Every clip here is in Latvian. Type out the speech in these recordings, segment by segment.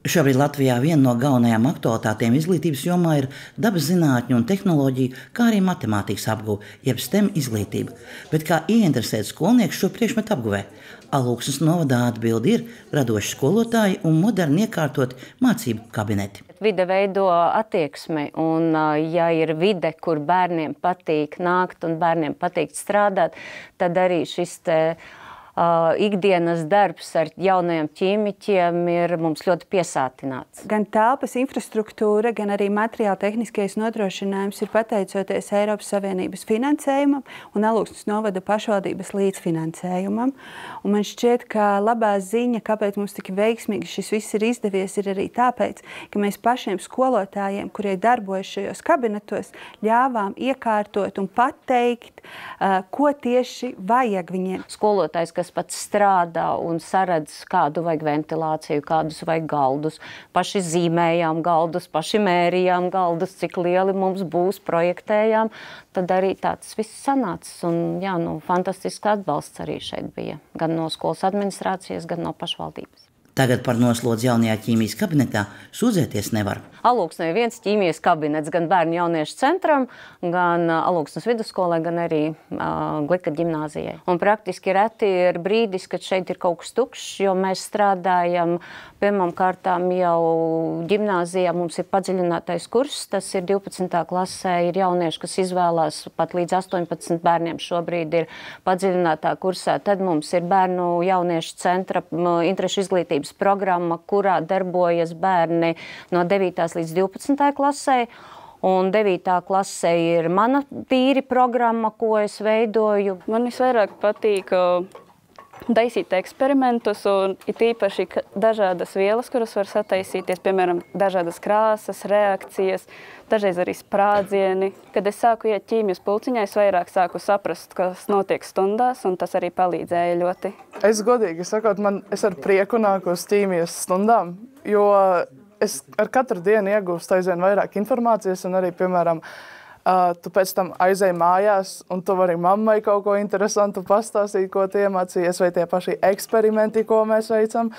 Šobrīd Latvijā viena no galvenajām aktualitātēm izglītības jomā ir dabas zinātņu un tehnoloģiju, kā arī matemātikas apguve, jeb STEM izglītība. Bet kā ieinteresēt skolnieku šo priekšmetu apguvē? Alūksnes novadā atbildi ir radoši skolotāji un moderni iekārtot mācību kabineti. Vide veido attieksmi, un ja ir vide, kur bērniem patīk nākt un bērniem patīk strādāt, tad arī šis ikdienas darbs ar jaunajiem ķīmiķiem ir mums ļoti piesātināts. Gan telpas infrastruktūra, gan arī materiāla tehniskais nodrošinājums ir pateicoties Eiropas Savienības finansējumam un Alūksnes novada pašvaldības līdzfinansējumam. Un man šķiet, ka labā ziņa, kāpēc mums tik veiksmīgi šis viss ir izdevies, ir arī tāpēc, ka mēs pašiem skolotājiem, kurie darbojas šajos kabinetos, ļāvām iekārtot un pateikt, ko tieši vajag viņiem. Skolotājs, kas pats strādā un saredz, kādu vajag ventilāciju, kādus vajag galdus. Paši zīmējām galdus, paši mērījām galdus, cik lieli mums būs, projektējām. Tad arī tāds viss sanācis. Un jā, fantastisks atbalsts arī šeit bija. Gan no skolas administrācijas, gan no pašvaldības. Tagad par noslodzi jaunajā ķīmijas kabinetā sūdzēties nevar. Alūksnē ir viens ķīmijas kabinets gan bērnu jauniešu centram, gan Alūksnes vidusskolai, gan arī Glika ģimnāzijai. Un praktiski reti ir brīdis, kad šeit ir kaut kas tukšs, jo mēs strādājam, pirmām kārtām jau ģimnāzijā mums ir padziļinātais kurs, tas ir 12. klasē, ir jaunieši, kas izvēlās pat līdz 18 bērniem šobrīd ir padziļinātā kursā. Tad mums ir bērnu jauniešu centra interešu izglītības programma, kurā darbojas bērni no 9. līdz 12. klasē. Un 9. klasē ir mana tīri programma, ko es veidoju. Man visvairāk patīk taisīt eksperimentus, un it īpaši dažādas vielas, kuras var sataisīties, piemēram, dažādas krāsas, reakcijas, dažreiz arī sprādzieni. Kad es sāku iet ķīmijas pulciņā, es vairāk sāku saprast, kas notiek stundās, un tas arī palīdzēja ļoti. Es godīgi sakot, es ar prieku nāku uz ķīmijas stundām, jo es ar katru dienu iegūstu aizvien vairāk informācijas, un arī, piemēram, tu pēc tam aizej mājās, un tu vari mammai kaut ko interesantu pastāstīt, ko tu iemācījies, vai tie paši eksperimenti, ko mēs veicam,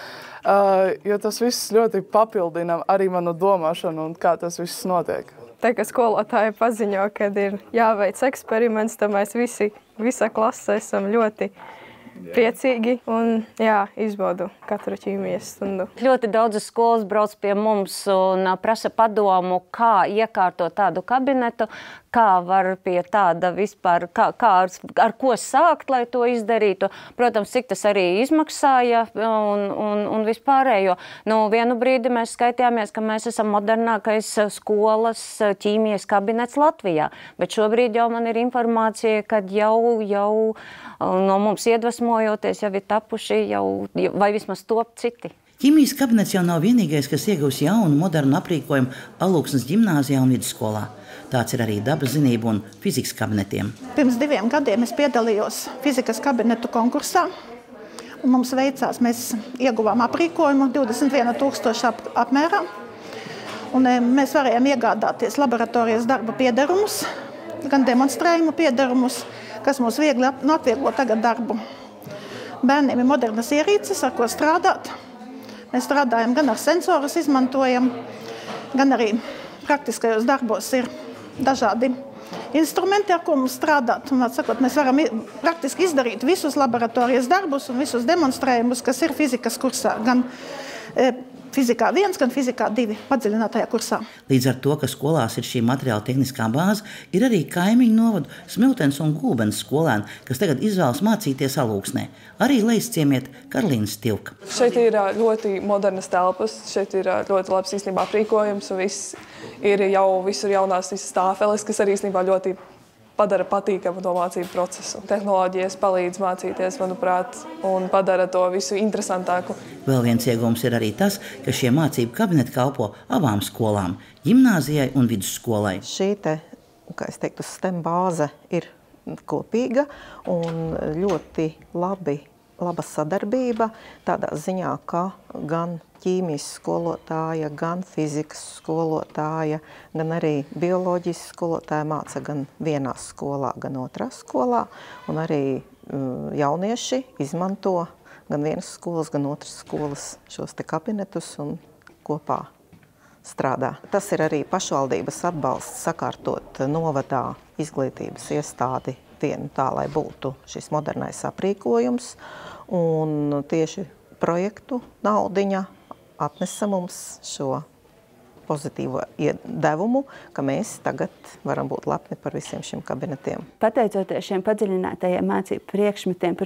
jo tas viss ļoti papildina arī manu domāšanu un kā tas viss notiek. Tā kā skolotāji paziņo, kad ir jāveic eksperiments, tad mēs visa klase esam ļoti priecīgi un izbaudu katru ķīmijas stundu. Ļoti daudzas skolas brauc pie mums un prasa padomu, kā iekārtot tādu kabinetu, kā var pie tāda vispār, ar ko sākt, lai to izdarītu. Protams, cik tas arī izmaksāja un vispārējo. Vienu brīdi mēs skaitījāmies, ka mēs esam modernākais skolas ķīmijas kabinets Latvijā, bet šobrīd jau man ir informācija, ka jau no mums iedvesmojoties jau ir tapuši vai vismaz top citi. Ķīmijas kabinets jau nav vienīgais, kas iegūs jaunu, modernu aprīkojumu Alūksnes ģimnāzijā un vidusskolā. Tāds ir arī dabas zinību un fizikas kabinetiem. Pirms 2 gadiem es piedalījos fizikas kabinetu konkursā. Un mums veicās, mēs ieguvām aprīkojumu 21 000 apmērā. Un mēs varējām iegādāties laboratorijas darba piederumus, gan demonstrējumu piederumus, kas mums viegli atvieglo tagad darbu. Bērniem ir modernas ierīces, ar ko strādāt. Mēs strādājam gan ar sensorus izmantojam, gan arī praktiskajos darbos ir dažādi instrumenti, ar ko mums strādāt. Un, atsakot, mēs varam praktiski izdarīt visus laboratorijas darbus un visus demonstrējumus, kas ir fizikas kursā, gan fizikā 1, gan fizikā 2 padziļinātajā kursā. Līdz ar to, ka skolās ir šī materiāla tehniskā bāze, ir arī kaimiņu novadu Smiltenes un Gulbenes skolēni, kas tagad izvēlas mācīties Alūksnē. Arī Leisciemiete Karolīna Stilka. Šeit ir ļoti modernas telpas, šeit ir ļoti labs īstenībā aprīkojums, un viss ir jau visur jaunās stāfeles, kas arī īstenībā ļoti padara patīkamu to mācību procesu. Tehnoloģijas palīdz mācīties, manuprāt, un padara to visu interesantāku. Vēl viens iegūms ir arī tas, ka šie mācību kabineti kalpo abām skolām – ģimnāzijai un vidusskolai. Šī kā es teiktu, STEM bāze ir kopīga un ļoti laba sadarbība tādā ziņā, ka gan ķīmijas skolotāja, gan fizikas skolotāja, gan arī bioloģijas skolotāja māca gan vienā skolā, gan otrā skolā. Un arī jaunieši izmanto gan vienas skolas, gan otras skolas šos te kabinetus un kopā strādā. Tas ir arī pašvaldības atbalsts sakārtot novadā izglītības iestādi vienu tā, lai būtu šis modernais aprīkojums. Un tieši projektu naudiņa atnesa mums šo pozitīvo iedevumu, ka mēs tagad varam būt lepni par visiem šiem kabinetiem. Pateicoties šiem padziļinātajiem mācību priekšmetiem,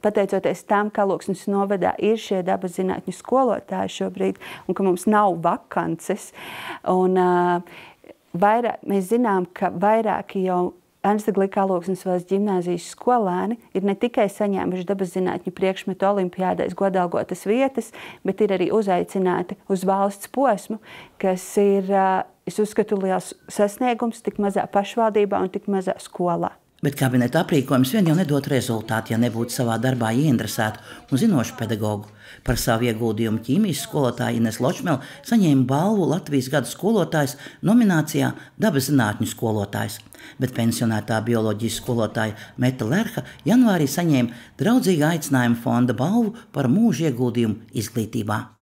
pateicoties tam, ka Alūksnes novadā ir šie dabas zinātņu skolotāji šobrīd un ka mums nav vakances. Un, mēs zinām, ka vairāki jau Ernsta Glika Alūksnes valsts ģimnāzijas skolēni ir ne tikai saņēmuši dabas zinātņu priekšmetu olimpiādēs godalgotas vietas, bet ir arī uzaicināti uz valsts posmu, kas ir, es uzskatu, liels sasniegums tik mazā pašvaldībā un tik mazā skolā. Bet kabineta aprīkojums vien jau nedod rezultātu, ja nebūtu savā darbā ieinteresētu un zinošu pedagogu. Par savu ieguldījumu ķīmijas skolotāja Ines Ločmele saņēma balvu Latvijas gada skolotājs nominācijā Dabas zinātņu skolotājs. Bet pensionētā bioloģijas skolotāja Meta Lerha janvārī saņēma draudzīga aicinājuma fonda balvu par mūža ieguldījumu izglītībā.